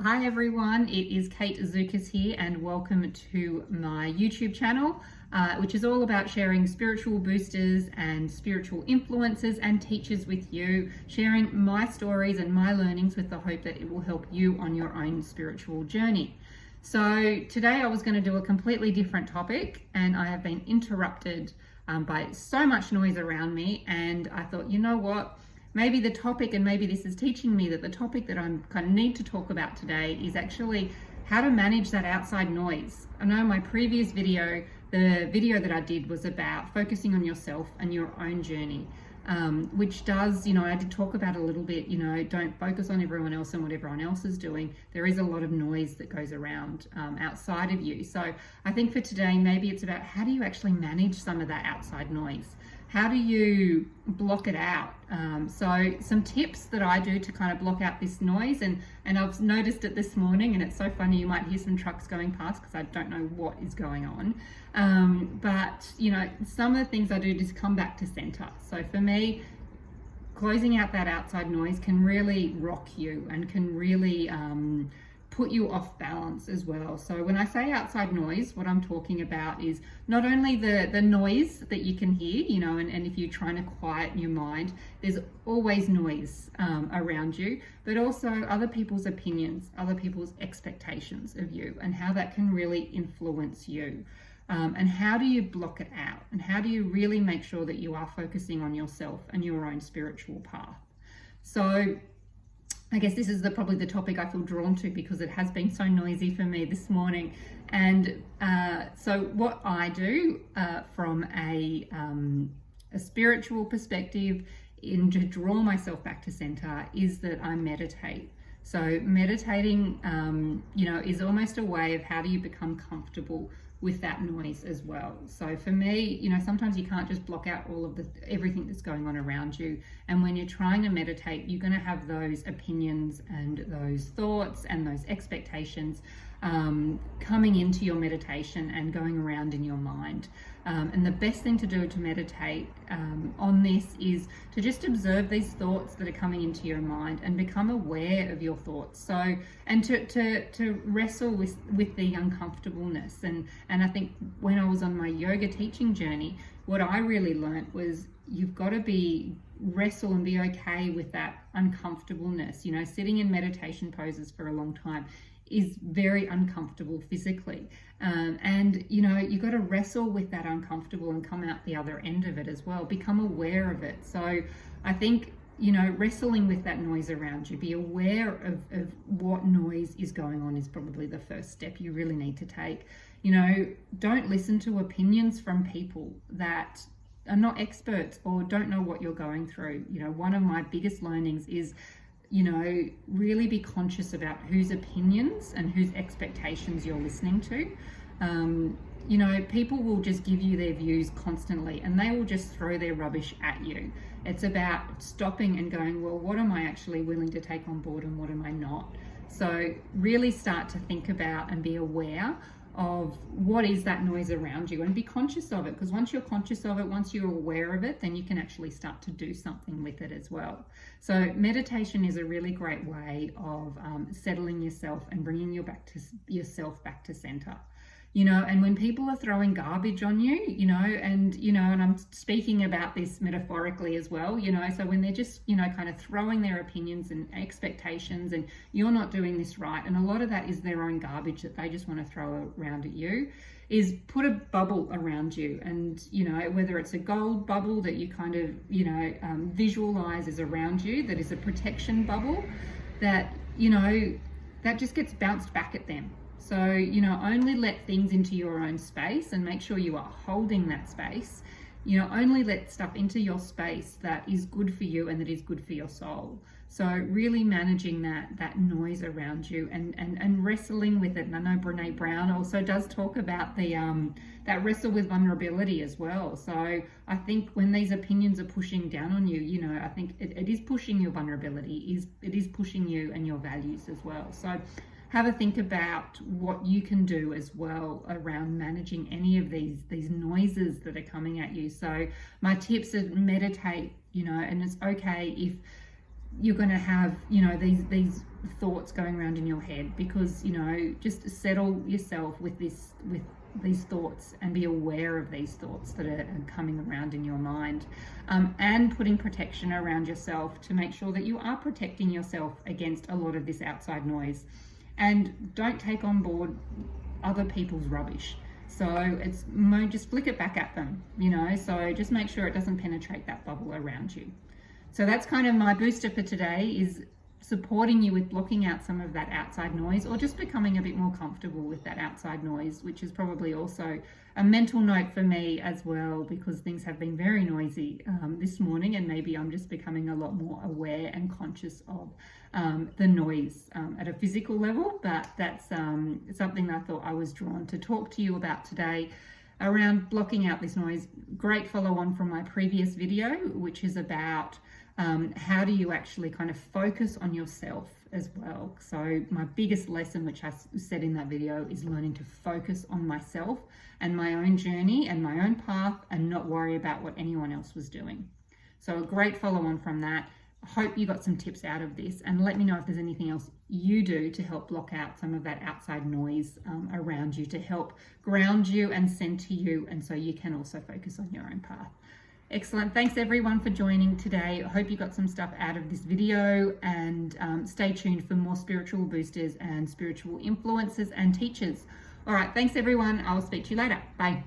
Hi everyone, it is Kate Azukas here and welcome to my YouTube channel, which is all about sharing spiritual boosters and spiritual influencers and teachers with you, sharing my stories and my learnings with the hope that it will help you on your own spiritual journey. So today I was going to do a completely different topic and I have been interrupted by so much noise around me, and I thought, you know what? Maybe the topic, and maybe this is teaching me that the topic that I'm kind of need to talk about today is actually how to manage that outside noise. I know my previous video, the video that I did was about focusing on yourself and your own journey, which does, I did talk about a little bit, don't focus on everyone else and what everyone else is doing. There is a lot of noise that goes around outside of you. So I think for today, maybe it's about how do you actually manage some of that outside noise? How do you block it out? So some tips that I do to kind of block out this noise, and I've noticed it this morning, and it's so funny, you might hear some trucks going past because I don't know what is going on. But some of the things I do just come back to center. So for me, closing out that outside noise can really rock you and can really put you off balance as well. So when I say outside noise, what I'm talking about is not only the noise that you can hear, and if you're trying to quieten your mind, there's always noise around you, but also other people's opinions, other people's expectations of you, and how that can really influence you. And how do you block it out? And how do you really make sure that you are focusing on yourself and your own spiritual path? So I guess this is probably the topic I feel drawn to because it has been so noisy for me this morning. And so what I do from a spiritual perspective to draw myself back to center is that I meditate. So meditating, is almost a way of how do you become comfortable with that noise as well. So for me, sometimes you can't just block out all of everything that's going on around you. And when you're trying to meditate, you're going to have those opinions and those thoughts and those expectations coming into your meditation and going around in your mind. And the best thing to do to meditate on this is to just observe these thoughts that are coming into your mind and become aware of your thoughts. So, and to wrestle with the uncomfortableness. And I think when I was on my yoga teaching journey, what I really learned was you've got to wrestle and be okay with that uncomfortableness. Sitting in meditation poses for a long time is very uncomfortable physically. And you've got to wrestle with that uncomfortable and come out the other end of it as well. Become aware of it. So I think, wrestling with that noise around you, be aware of what noise is going on is probably the first step you really need to take. Don't listen to opinions from people that are not experts or don't know what you're going through. One of my biggest learnings is really be conscious about whose opinions and whose expectations you're listening to. People will just give you their views constantly and they will just throw their rubbish at you. It's about stopping and going, well, what am I actually willing to take on board and what am I not? So really start to think about and be aware of what is that noise around you and be conscious of it, because once you're conscious of it, once you're aware of it, then you can actually start to do something with it as well. So meditation is a really great way of settling yourself and bringing yourself back to center. And when people are throwing garbage on you, and I'm speaking about this metaphorically as well, so when they're just, kind of throwing their opinions and expectations and you're not doing this right, and a lot of that is their own garbage that they just want to throw around at you, is put a bubble around you. And, whether it's a gold bubble that you kind of, visualize is around you, that is a protection bubble that, that just gets bounced back at them. So, only let things into your own space and make sure you are holding that space. Only let stuff into your space that is good for you and that is good for your soul. So really managing that noise around you and wrestling with it. And I know Brene Brown also does talk about that wrestle with vulnerability as well. So I think when these opinions are pushing down on you, I think it is pushing your vulnerability, it is pushing you and your values as well. So have a think about what you can do as well around managing any of these noises that are coming at you. So my tips are meditate, and it's okay if you're going to have, these thoughts going around in your head, because, just settle yourself with these thoughts and be aware of these thoughts that are coming around in your mind, and putting protection around yourself to make sure that you are protecting yourself against a lot of this outside noise. And don't take on board other people's rubbish. So it's just flick it back at them, so just make sure it doesn't penetrate that bubble around you. So that's kind of my booster for today, is supporting you with blocking out some of that outside noise, or just becoming a bit more comfortable with that outside noise, which is probably also a mental note for me as well, because things have been very noisy this morning, and maybe I'm just becoming a lot more aware and conscious of the noise at a physical level. But that's something that I thought I was drawn to talk to you about today, around blocking out this noise. Great follow on from my previous video, which is about how do you actually kind of focus on yourself as well. So my biggest lesson, which I said in that video, is learning to focus on myself and my own journey and my own path, and not worry about what anyone else was doing. So a great follow on from that. I hope you got some tips out of this, and let me know if there's anything else you do to help block out some of that outside noise around you, to help ground you and center you, and so you can also focus on your own path. Excellent. Thanks everyone for joining today. I hope you got some stuff out of this video, and stay tuned for more spiritual boosters and spiritual influencers and teachers. All right. Thanks everyone. I'll speak to you later. Bye.